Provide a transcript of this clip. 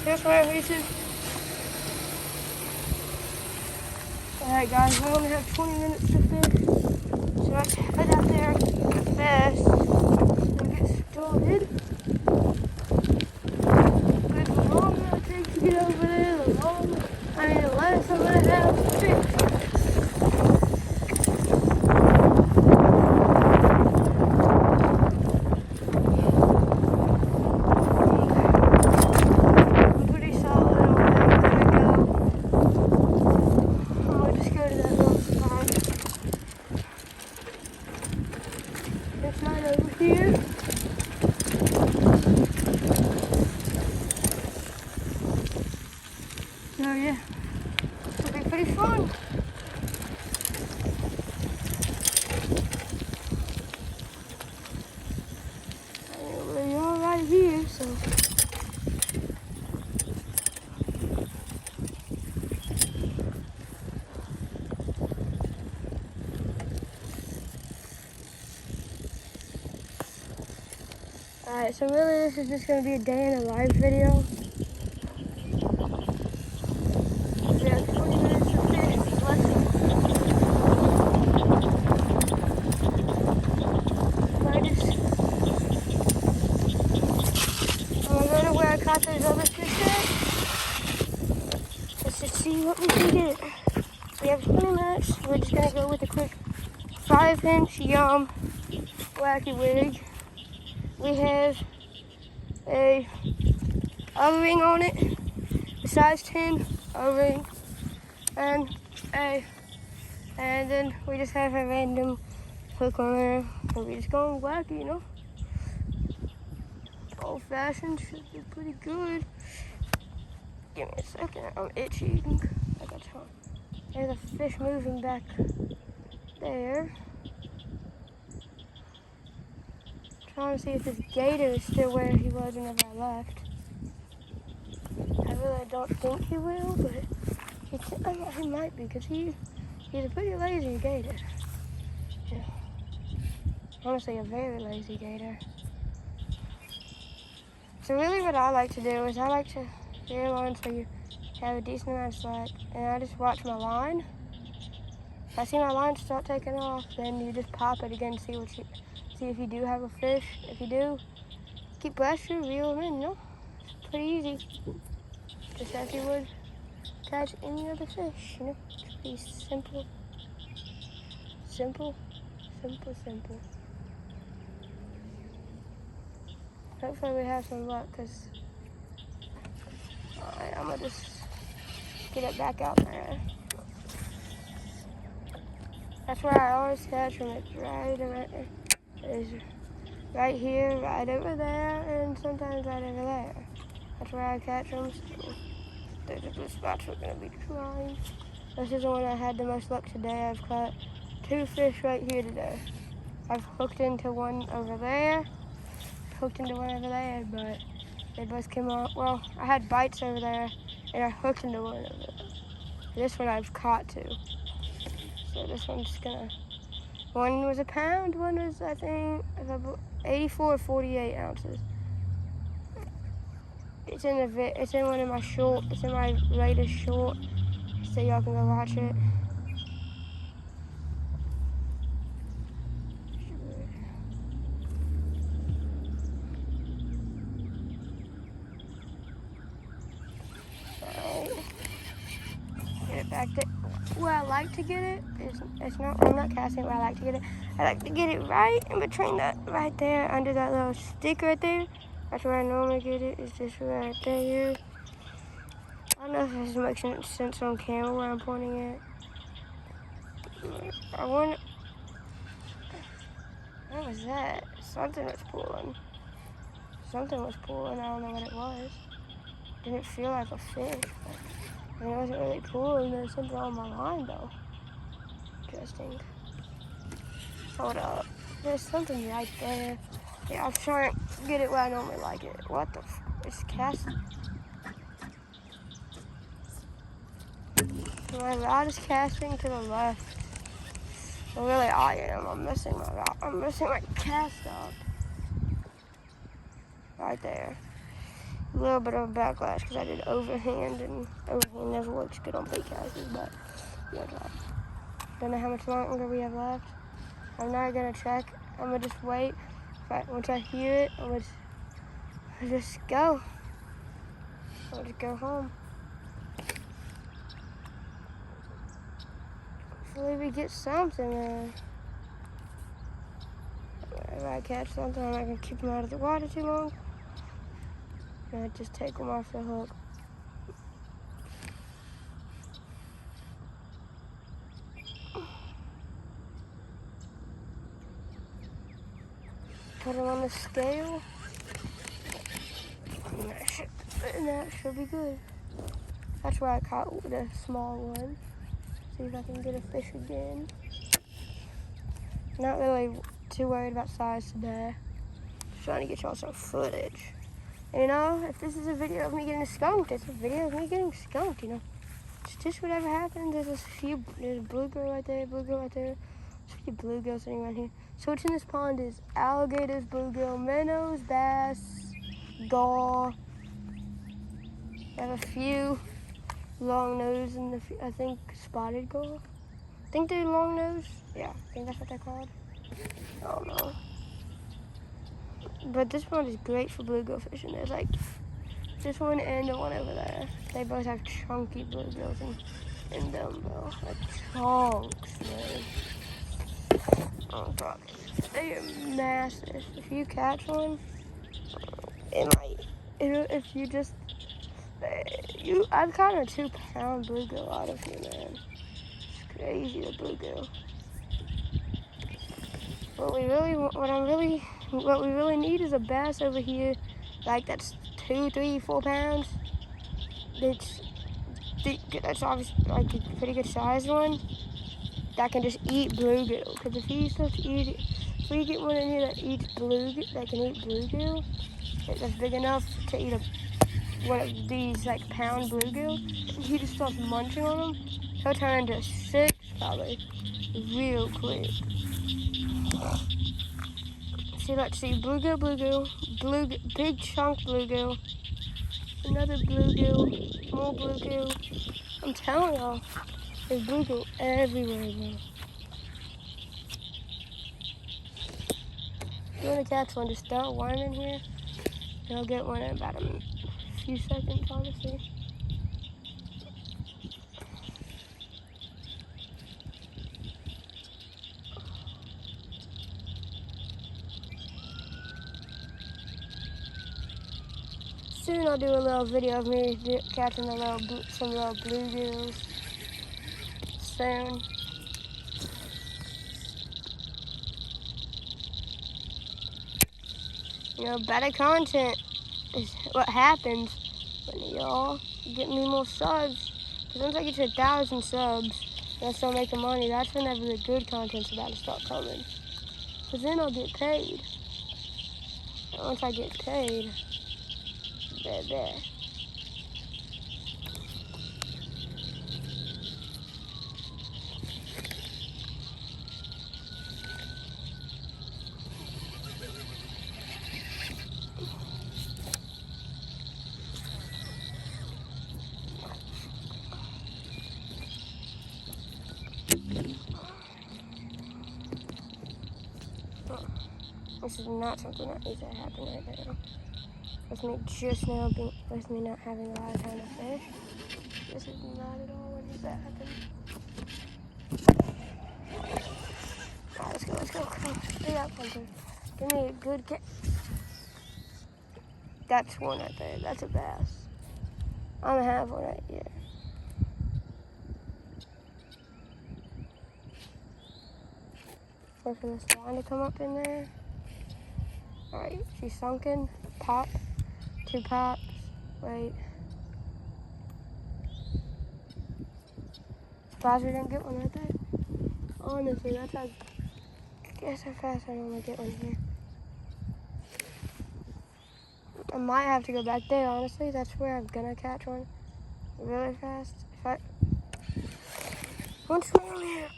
Here's where we should. Alright guys, we only have 20 minutes to fish. So let's head out there fast and get started. The longer it takes to get over there, the less I'm gonna have to fish. So yeah, it'll be pretty fun. We are right here, so. Alright, so really this is just going to be a day in a life video. Caught those other fish at, just to see what we can get. We have 20 minutes. We're just gonna go with a quick 5-inch Yum Wacky Wig. We have a O-ring on it, a size 10 O-ring, and then we just have a random hook on there. So we're just going wacky, you know. Old fashioned should be pretty good. Give me a second, I'm itching. I got time. There's a fish moving back there. Trying to see if this gator is still where he was whenever I left. I really don't think he will, but he might be, because he's a pretty lazy gator. Yeah. Honestly, a very lazy gator. So really what I like to do is I like to get a line so you have a decent amount of slack, and I just watch my line. If I see my line start taking off, then you just pop it again, see if you do have a fish. If you do, keep pressure, reel them in, you know? It's pretty easy. Just as you would catch any other fish, you know? It's pretty simple. Simple, simple, simple. Hopefully we have some luck, because I'm going to just get it back out there. That's where I always catch them. It's right here, right over there, and sometimes right over there. That's where I catch them. So there's a good spots we're going to be trying. This is the one I had the most luck today. I've caught 2 fish right here today. I've hooked into one over there. Hooked into one over there, but they both came out. Well, I had bites over there, and I hooked into one over there. This one I've caught too. So this one's gonna. One was a pound. One was, I think, 84 or 48 ounces. It's in one of my short. It's in my latest short, so y'all can go watch it. Get it back to where I like to get it. It's not. I'm not casting where I like to get it. I like to get it right in between that, right there, under that little stick right there. That's where I normally get it. It's just right there. I don't know if this makes sense on camera where I'm pointing at. What was that? Something was pulling. Something was pulling. I don't know what it was. Didn't feel like a fish. But it wasn't really pulling. There was something on my line though. Interesting. Hold up. There's something right there. Yeah, I'm trying to get it where I normally like it. What the f? It's casting. My rod is casting to the left. Well, really, I am. I'm missing my rod. I'm missing my cast up. Right there. a little bit of a backlash because I did overhand, and overhand never works good on bait casts, but yeah, don't know how much longer we have left. I'm not gonna check. I'm gonna just wait. Once I hear it, I'll just go. I'll just go home. Hopefully we get something. If I catch something, I'm not gonna keep them out of the water too long. And I just take them off the hook. Put them on the scale. And that should be good. That's where I caught the small one. See if I can get a fish again. Not really too worried about size today. Just trying to get y'all some footage. And, you know, if this is a video of me getting skunked, it's a video of me getting skunked, you know. It's just whatever happens. There's a bluegill right there, bluegill right there. There's a few bluegills sitting around here. So what's in this pond is alligators, bluegill, minnows, bass, gull. I have a few long nose and I think spotted gull. I think they're long nose. Yeah, I think that's what they're called. I don't know. But this pond is great for bluegill fishing. There's like this one and the one over there. They both have chunky bluegills in them, bro. Like chunks, man. Oh, fuck. They are massive. If you catch one, it might. If you just. I've caught a 2-pound bluegill out of here, man. It's crazy, the bluegill. What we really need is a bass over here, like that's 2, 3, 4 pounds. That's obviously like a pretty good sized one that can just eat bluegill. Because if we get one in here that eats bluegill, that can eat bluegill, that's big enough to eat one of these like pound bluegill, and he just starts munching on them, he'll turn into 6 probably, real quick. See, let's see, bluegill, big chunk bluegill, another bluegill, more bluegill. I'm telling y'all, there's bluegill everywhere, man. If you want to catch one, just throw a worm in here, and I'll get one in about a few seconds, honestly. Soon I'll do a little video of me catching some little bluegills. Soon. You know, better content is what happens when y'all get me more subs. Because once I get to 1,000 subs and I start making money, that's whenever the good content's about to start coming. Because then I'll get paid. And once I get paid, there. This is not something that needs to happen right now. With me not having a lot of time to fish. This is not at all what needs to happen. Alright, let's go. Come on, stay out, Hunter. Give me a good catch. That's one right there. That's a bass. I'm gonna have one right here. Wait for this line to come up in there. Alright, she's sunken. Pop. 2 pops. Wait. Surprised we didn't get one right there. Honestly, that's how fast I normally get one here. I might have to go back there, honestly. That's where I'm gonna catch one really fast. Once we're here.